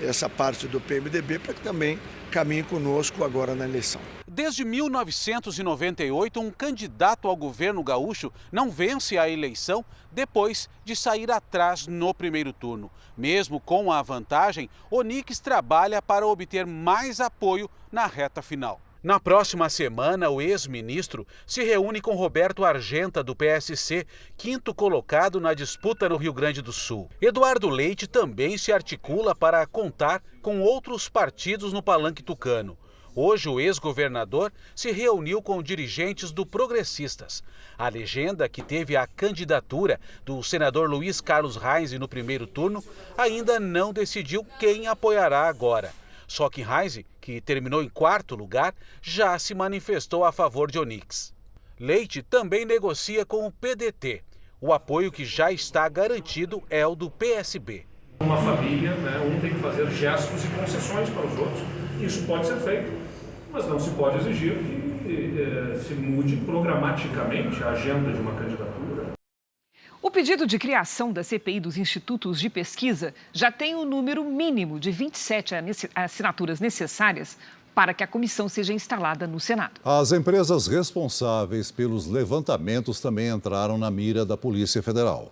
essa parte do PMDB para que também caminhe conosco agora na eleição. Desde 1998, um candidato ao governo gaúcho não vence a eleição depois de sair atrás no primeiro turno. Mesmo com a vantagem, Onyx trabalha para obter mais apoio na reta final. Na próxima semana, o ex-ministro se reúne com Roberto Argenta, do PSC, quinto colocado na disputa no Rio Grande do Sul. Eduardo Leite também se articula para contar com outros partidos no palanque tucano. Hoje, o ex-governador se reuniu com dirigentes do Progressistas. A legenda, que teve a candidatura do senador Luiz Carlos Reis no primeiro turno, ainda não decidiu quem apoiará agora. Só que Reis, que terminou em quarto lugar, já se manifestou a favor de Onyx. Leite também negocia com o PDT. O apoio que já está garantido é o do PSB. Uma família, um tem que fazer gestos e concessões para os outros. Isso pode ser feito, mas não se pode exigir que se mude programaticamente a agenda de uma candidatura. O pedido de criação da CPI dos institutos de pesquisa já tem o número mínimo de 27 assinaturas necessárias para que a comissão seja instalada no Senado. As empresas responsáveis pelos levantamentos também entraram na mira da Polícia Federal.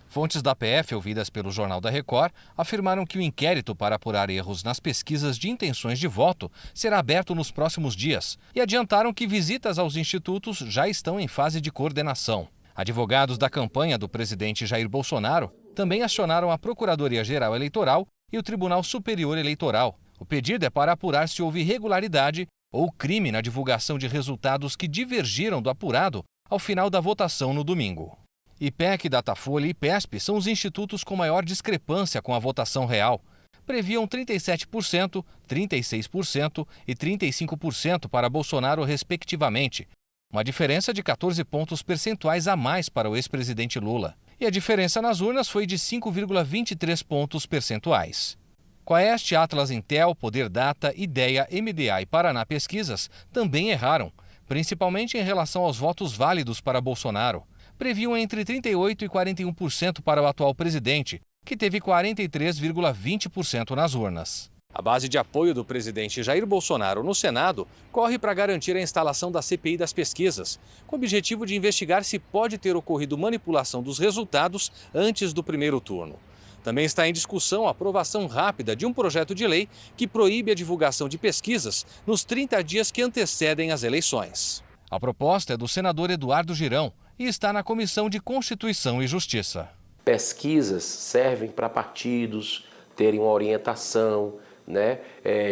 Fontes da PF, ouvidas pelo Jornal da Record, afirmaram que o inquérito para apurar erros nas pesquisas de intenções de voto será aberto nos próximos dias e adiantaram que visitas aos institutos já estão em fase de coordenação. Advogados da campanha do presidente Jair Bolsonaro também acionaram a Procuradoria-Geral Eleitoral e o Tribunal Superior Eleitoral. O pedido é para apurar se houve irregularidade ou crime na divulgação de resultados que divergiram do apurado ao final da votação no domingo. IPEC, Datafolha e IPESP são os institutos com maior discrepância com a votação real. Previam 37%, 36% e 35% para Bolsonaro, respectivamente. Uma diferença de 14 pontos percentuais a mais para o ex-presidente Lula. E a diferença nas urnas foi de 5,23 pontos percentuais. Quaest, Atlas Intel, Poder Data, Ideia, MDA e Paraná Pesquisas também erraram, principalmente em relação aos votos válidos para Bolsonaro. Previam entre 38% e 41% para o atual presidente, que teve 43,20% nas urnas. A base de apoio do presidente Jair Bolsonaro no Senado corre para garantir a instalação da CPI das pesquisas, com o objetivo de investigar se pode ter ocorrido manipulação dos resultados antes do primeiro turno. Também está em discussão a aprovação rápida de um projeto de lei que proíbe a divulgação de pesquisas nos 30 dias que antecedem as eleições. A proposta é do senador Eduardo Girão e está na Comissão de Constituição e Justiça. Pesquisas servem para partidos, terem uma orientação, né,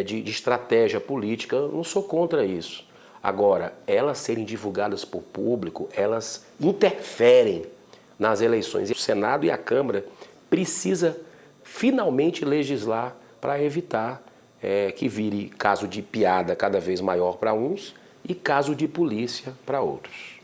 de estratégia política. Eu não sou contra isso. Agora, elas serem divulgadas por público, elas interferem nas eleições. O Senado e a Câmara precisa finalmente legislar para evitar que vire caso de piada cada vez maior para uns e caso de polícia para outros.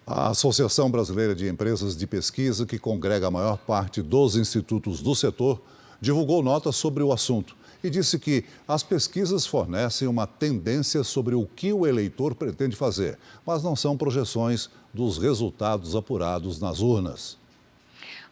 A Associação Brasileira de Empresas de Pesquisa, que congrega a maior parte dos institutos do setor, divulgou notas sobre o assunto e disse que as pesquisas fornecem uma tendência sobre o que o eleitor pretende fazer, mas não são projeções dos resultados apurados nas urnas.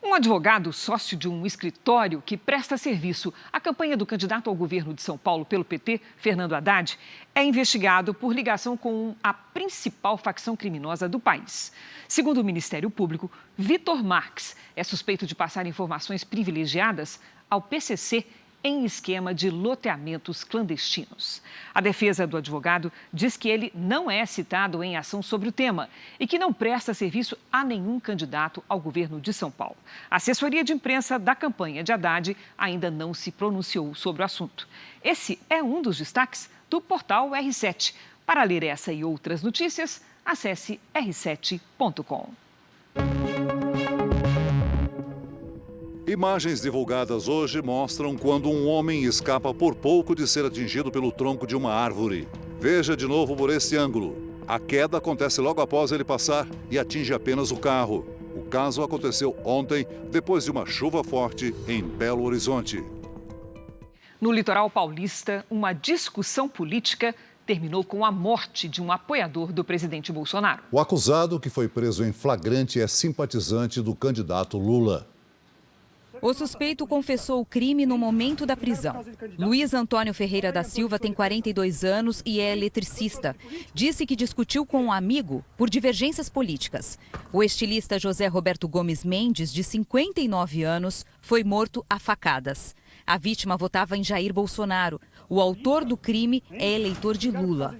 Um advogado sócio de um escritório que presta serviço à campanha do candidato ao governo de São Paulo pelo PT, Fernando Haddad, é investigado por ligação com a principal facção criminosa do país. Segundo o Ministério Público, Vitor Marques é suspeito de passar informações privilegiadas ao PCC em esquema de loteamentos clandestinos. A defesa do advogado diz que ele não é citado em ação sobre o tema e que não presta serviço a nenhum candidato ao governo de São Paulo. A assessoria de imprensa da campanha de Haddad ainda não se pronunciou sobre o assunto. Esse é um dos destaques do portal R7. Para ler essa e outras notícias, acesse r7.com. Imagens divulgadas hoje mostram quando um homem escapa por pouco de ser atingido pelo tronco de uma árvore. Veja de novo por esse ângulo. A queda acontece logo após ele passar e atinge apenas o carro. O caso aconteceu ontem, depois de uma chuva forte em Belo Horizonte. No litoral paulista, uma discussão política terminou com a morte de um apoiador do presidente Bolsonaro. O acusado, que foi preso em flagrante, é simpatizante do candidato Lula. O suspeito confessou o crime no momento da prisão. Luiz Antônio Ferreira da Silva tem 42 anos e é eletricista. Disse que discutiu com um amigo por divergências políticas. O estilista José Roberto Gomes Mendes, de 59 anos, foi morto a facadas. A vítima votava em Jair Bolsonaro. O autor do crime é eleitor de Lula.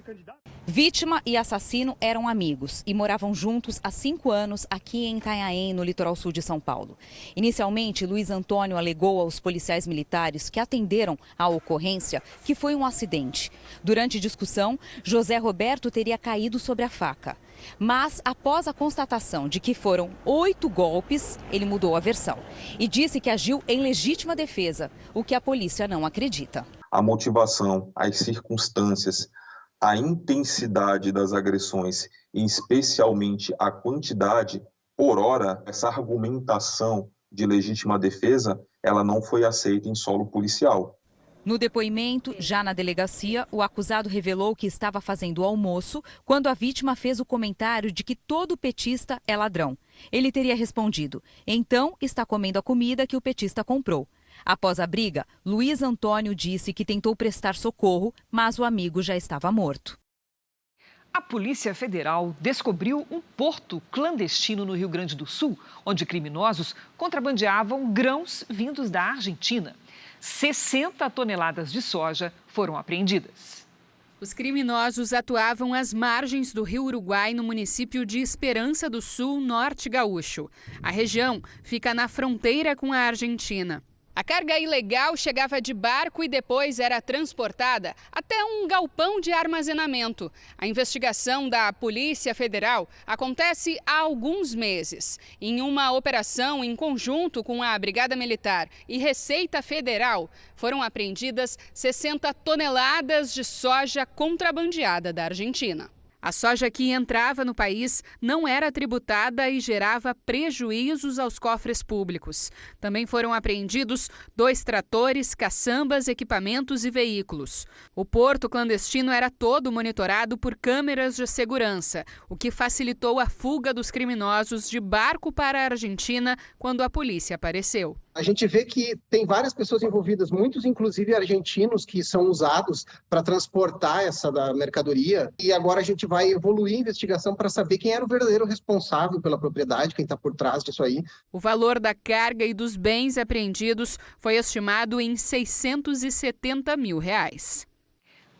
Vítima e assassino eram amigos e moravam juntos há 5 anos aqui em Itanhaém, no litoral sul de São Paulo. Inicialmente, Luiz Antônio alegou aos policiais militares que atenderam à ocorrência que foi um acidente. Durante discussão, José Roberto teria caído sobre a faca. Mas, após a constatação de que foram 8 golpes, ele mudou a versão e disse que agiu em legítima defesa, o que a polícia não acredita. A motivação, as circunstâncias, a intensidade das agressões e especialmente a quantidade, por hora, essa argumentação de legítima defesa, ela não foi aceita em solo policial. No depoimento, já na delegacia, o acusado revelou que estava fazendo almoço quando a vítima fez o comentário de que todo petista é ladrão. Ele teria respondido: então está comendo a comida que o petista comprou. Após a briga, Luiz Antônio disse que tentou prestar socorro, mas o amigo já estava morto. A Polícia Federal descobriu um porto clandestino no Rio Grande do Sul, onde criminosos contrabandeavam grãos vindos da Argentina. 60 toneladas de soja foram apreendidas. Os criminosos atuavam às margens do Rio Uruguai, no município de Esperança do Sul, Norte Gaúcho. A região fica na fronteira com a Argentina. A carga ilegal chegava de barco e depois era transportada até um galpão de armazenamento. A investigação da Polícia Federal acontece há alguns meses. Em uma operação em conjunto com a Brigada Militar e Receita Federal, foram apreendidas 60 toneladas de soja contrabandeada da Argentina. A soja que entrava no país não era tributada e gerava prejuízos aos cofres públicos. Também foram apreendidos 2 tratores, caçambas, equipamentos e veículos. O porto clandestino era todo monitorado por câmeras de segurança, o que facilitou a fuga dos criminosos de barco para a Argentina quando a polícia apareceu. A gente vê que tem várias pessoas envolvidas, muitos inclusive argentinos, que são usados para transportar essa da mercadoria. E agora a gente vai evoluir a investigação para saber quem era o verdadeiro responsável pela propriedade, quem está por trás disso aí. O valor da carga e dos bens apreendidos foi estimado em R$670 mil.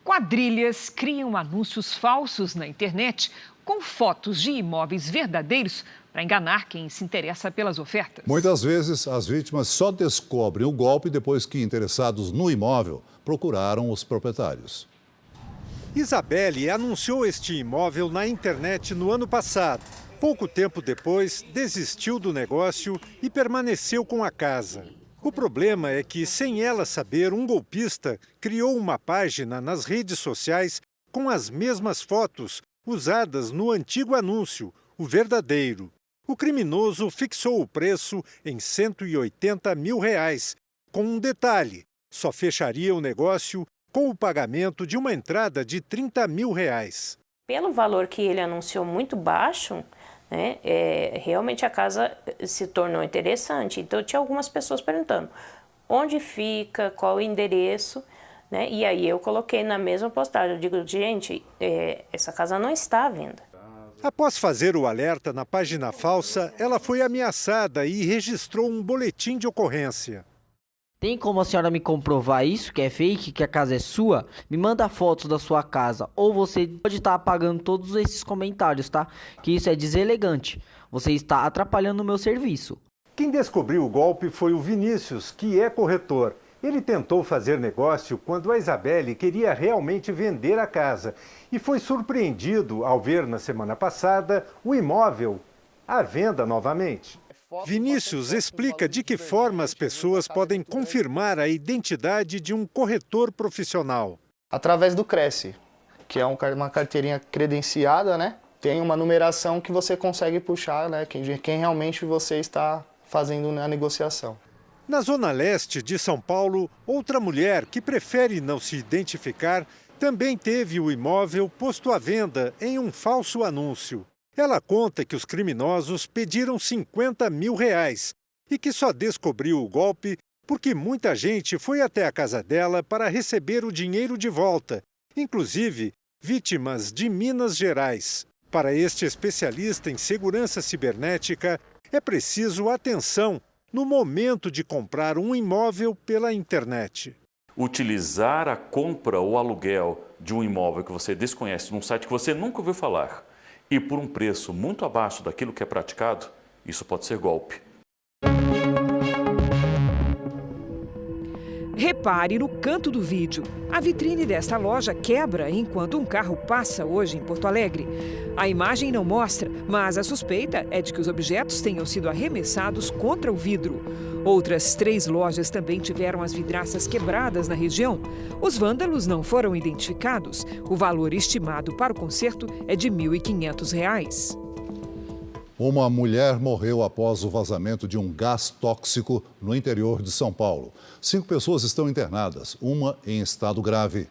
Quadrilhas criam anúncios falsos na internet com fotos de imóveis verdadeiros para enganar quem se interessa pelas ofertas. Muitas vezes, as vítimas só descobrem o golpe depois que interessados no imóvel procuraram os proprietários. Isabelle anunciou este imóvel na internet no ano passado. Pouco tempo depois, desistiu do negócio e permaneceu com a casa. O problema é que, sem ela saber, um golpista criou uma página nas redes sociais com as mesmas fotos usadas no antigo anúncio, o verdadeiro. O criminoso fixou o preço em R$180 mil, com um detalhe: só fecharia o negócio com o pagamento de uma entrada de R$30 mil. Pelo valor que ele anunciou muito baixo, né, realmente a casa se tornou interessante. Então tinha algumas pessoas perguntando onde fica, qual o endereço, né? E aí eu coloquei na mesma postagem, eu digo, gente, essa casa não está à venda. Após fazer o alerta na página falsa, ela foi ameaçada e registrou um boletim de ocorrência. Tem como a senhora me comprovar isso, que é fake, que a casa é sua? Me manda fotos da sua casa, ou você pode estar apagando todos esses comentários, tá? Que isso é deselegante. Você está atrapalhando o meu serviço. Quem descobriu o golpe foi o Vinícius, que é corretor. Ele tentou fazer negócio quando a Isabelle queria realmente vender a casa e foi surpreendido ao ver na semana passada o imóvel à venda novamente. Vinícius explica de que forma as pessoas podem confirmar a identidade de um corretor profissional. Através do Cresce, que é uma carteirinha credenciada, né? Tem uma numeração que você consegue puxar, né? Quem realmente você está fazendo na negociação. Na zona leste de São Paulo, outra mulher que prefere não se identificar também teve o imóvel posto à venda em um falso anúncio. Ela conta que os criminosos pediram R$50 mil e que só descobriu o golpe porque muita gente foi até a casa dela para receber o dinheiro de volta, inclusive vítimas de Minas Gerais. Para este especialista em segurança cibernética, é preciso atenção no momento de comprar um imóvel pela internet. Utilizar a compra ou aluguel de um imóvel que você desconhece num site que você nunca ouviu falar e por um preço muito abaixo daquilo que é praticado, isso pode ser golpe. Repare no canto do vídeo. A vitrine desta loja quebra enquanto um carro passa hoje em Porto Alegre. A imagem não mostra, mas a suspeita é de que os objetos tenham sido arremessados contra o vidro. Outras 3 lojas também tiveram as vidraças quebradas na região. Os vândalos não foram identificados. O valor estimado para o conserto é de R$ 1.500. Uma mulher morreu após o vazamento de um gás tóxico no interior de São Paulo. 5 pessoas estão internadas, uma em estado grave.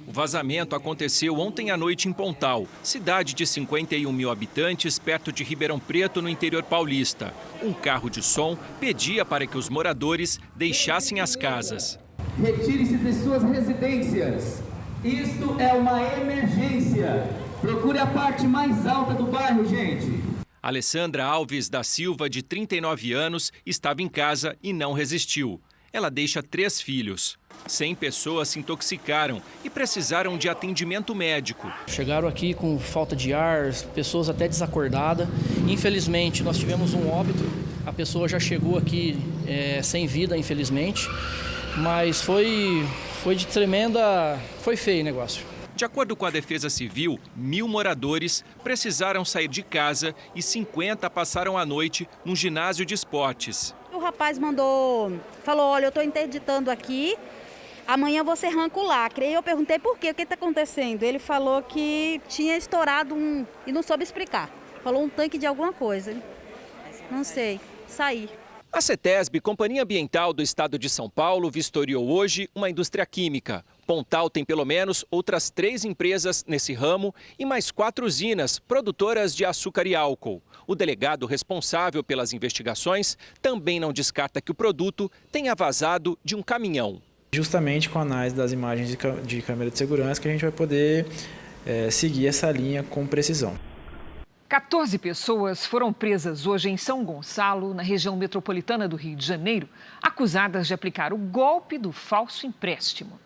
O vazamento aconteceu ontem à noite em Pontal, cidade de 51 mil habitantes, perto de Ribeirão Preto, no interior paulista. Um carro de som pedia para que os moradores deixassem as casas. Retire-se de suas residências. Isto é uma emergência. Procure a parte mais alta do bairro, gente. Alessandra Alves da Silva, de 39 anos, estava em casa e não resistiu. Ela deixa 3 filhos. 100 pessoas se intoxicaram e precisaram de atendimento médico. Chegaram aqui com falta de ar, pessoas até desacordadas. Infelizmente, nós tivemos um óbito. A pessoa já chegou aqui sem vida, infelizmente. Mas foi de tremenda... Foi feio o negócio. De acordo com a Defesa Civil, 1.000 moradores precisaram sair de casa e 50 passaram a noite num ginásio de esportes. O rapaz falou, olha, eu estou interditando aqui, amanhã você arranca o lacre. Aí eu perguntei por quê, o que está acontecendo? Ele falou que tinha estourado e não soube explicar. Falou um tanque de alguma coisa. Não sei, saí. A CETESB, Companhia Ambiental do Estado de São Paulo, vistoriou hoje uma indústria química. Pontal tem pelo menos outras 3 empresas nesse ramo e mais 4 usinas produtoras de açúcar e álcool. O delegado responsável pelas investigações também não descarta que o produto tenha vazado de um caminhão. Justamente com a análise das imagens de câmera de segurança que a gente vai poder seguir essa linha com precisão. 14 pessoas foram presas hoje em São Gonçalo, na região metropolitana do Rio de Janeiro, acusadas de aplicar o golpe do falso empréstimo.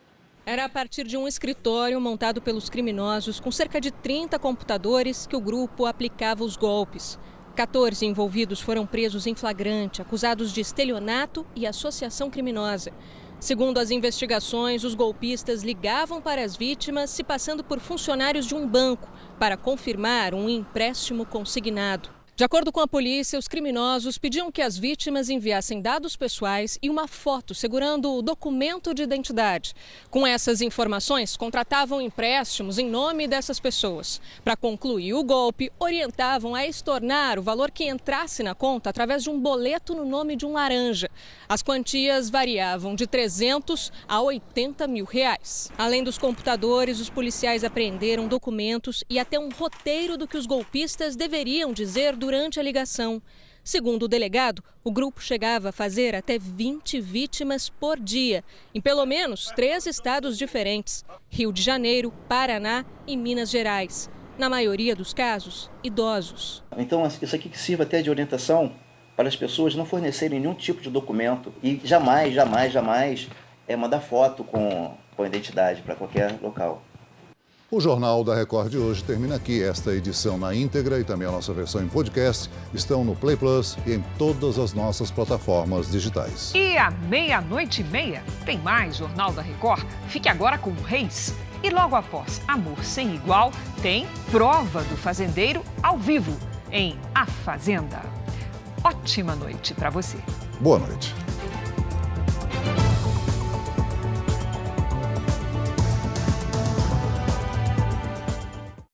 Era a partir de um escritório montado pelos criminosos com cerca de 30 computadores que o grupo aplicava os golpes. 14 envolvidos foram presos em flagrante, acusados de estelionato e associação criminosa. Segundo as investigações, os golpistas ligavam para as vítimas se passando por funcionários de um banco para confirmar um empréstimo consignado. De acordo com a polícia, os criminosos pediam que as vítimas enviassem dados pessoais e uma foto segurando o documento de identidade. Com essas informações, contratavam empréstimos em nome dessas pessoas. Para concluir o golpe, orientavam a estornar o valor que entrasse na conta através de um boleto no nome de um laranja. As quantias variavam de 300 a 80 mil reais. Além dos computadores, os policiais apreenderam documentos e até um roteiro do que os golpistas deveriam dizer durante a ligação. Segundo o delegado, o grupo chegava a fazer até 20 vítimas por dia, em pelo menos 3 estados diferentes: Rio de Janeiro, Paraná e Minas Gerais. Na maioria dos casos, idosos. Então, isso aqui que sirva até de orientação para as pessoas não fornecerem nenhum tipo de documento e jamais mandar foto com a identidade para qualquer local. O Jornal da Record de hoje termina aqui. Esta edição na íntegra e também a nossa versão em podcast estão no Play Plus e em todas as nossas plataformas digitais. E à 00:30 tem mais Jornal da Record. Fique agora com o Reis. E logo após Amor Sem Igual, tem Prova do Fazendeiro ao vivo em A Fazenda. Ótima noite para você. Boa noite.